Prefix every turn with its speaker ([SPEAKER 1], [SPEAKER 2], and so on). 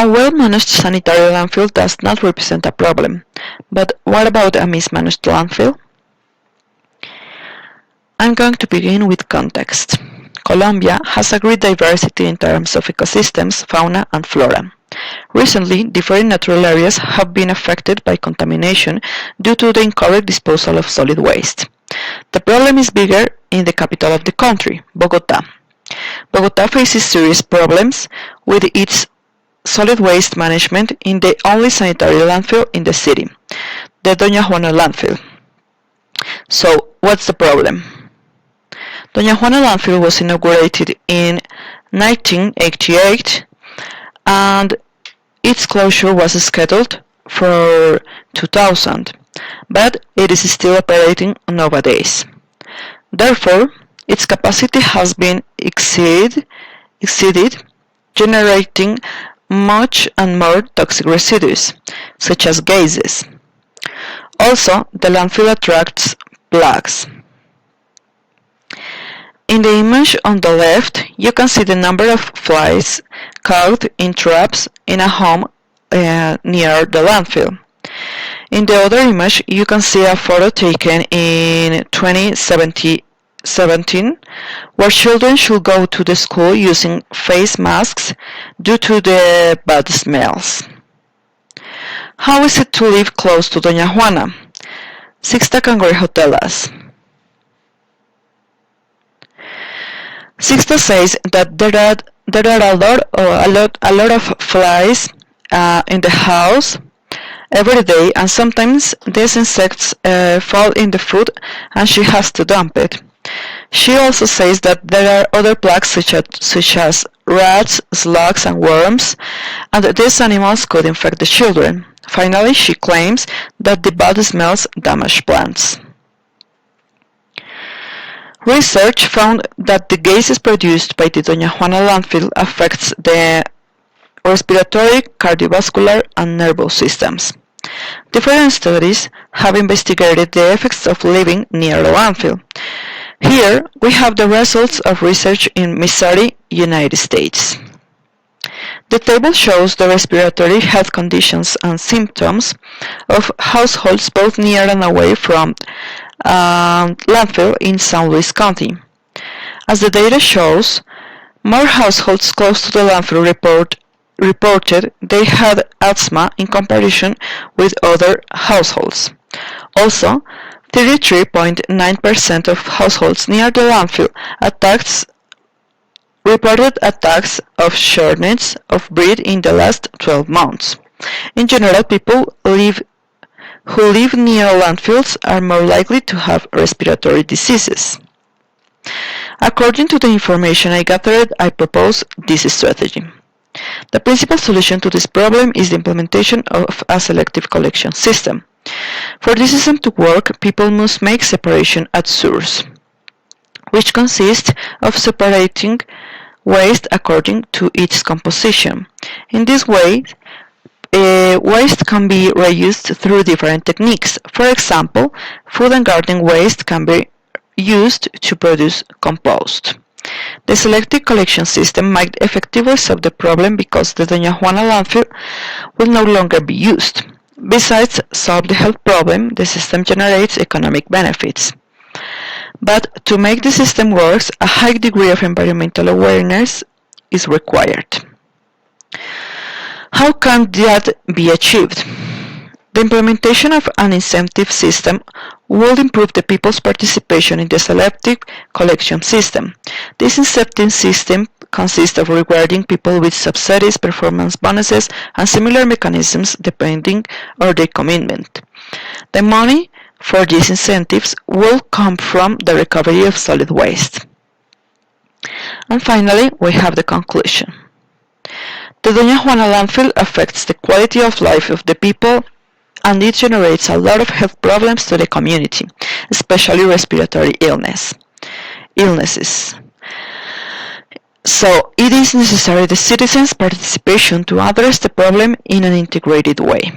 [SPEAKER 1] A well-managed sanitary landfill does not represent a problem, but what about a mismanaged landfill? I'm going to begin with context. Colombia has a great diversity in terms of ecosystems, fauna, and flora. Recently, different natural areas have been affected by contamination due to the incorrect disposal of solid waste. The problem is bigger in the capital of the country, Bogotá. Bogotá faces serious problems with its solid waste management in the only sanitary landfill in the city, the Doña Juana landfill. So, what's the problem? Doña Juana landfill was inaugurated in 1988 and its closure was scheduled for 2000, but it is still operating nowadays. Therefore, its capacity has been exceeded, generating much and more toxic residues, such as gases. Also, the landfill attracts plagues. In the image on the left, you can see the number of flies caught in traps in a home near the landfill. In the other image, you can see a photo taken in 2017 where children should go to the school using face masks due to the bad smells. How is it to live close to Doña Juana? Sixta Cangrejo tell us. Sixta says that there are a lot of flies in the house every day, and sometimes these insects fall in the food and she has to dump it. She also says that there are other plagues such as rats, slugs, and worms, and these animals could infect the children. Finally, she claims that the bad smells damage plants. Research found that the gases produced by the Doña Juana landfill affects the respiratory, cardiovascular, and nervous systems. Different studies have investigated the effects of living near a landfill. Here we have the results of research in Missouri, United States. The table shows the respiratory health conditions and symptoms of households both near and away from landfill in St. Louis County. As the data shows, more households close to the landfill reported they had asthma in comparison with other households. Also, 33.9% of households near the landfill reported attacks of shortness of breath in the last 12 months. In general, people who live near landfills are more likely to have respiratory diseases. According to the information I gathered, I propose this strategy. The principal solution to this problem is the implementation of a selective collection system. For this system to work, people must make separation at source, which consists of separating waste according to its composition. In this way, waste can be reused through different techniques. For example, food and garden waste can be used to produce compost. The selective collection system might effectively solve the problem because the Doña Juana landfill will no longer be used. Besides solve the health problem, the system generates economic benefits. But to make the system work, a high degree of environmental awareness is required. How can that be achieved? The implementation of an incentive system will improve the people's participation in the selective collection system. This incentive system consists of rewarding people with subsidies, performance bonuses, and similar mechanisms depending on their commitment. The money for these incentives will come from the recovery of solid waste. And finally, we have the conclusion. The Doña Juana landfill affects the quality of life of the people, and it generates a lot of health problems to the community, especially respiratory illnesses. So it is necessary the citizens' participation to address the problem in an integrated way.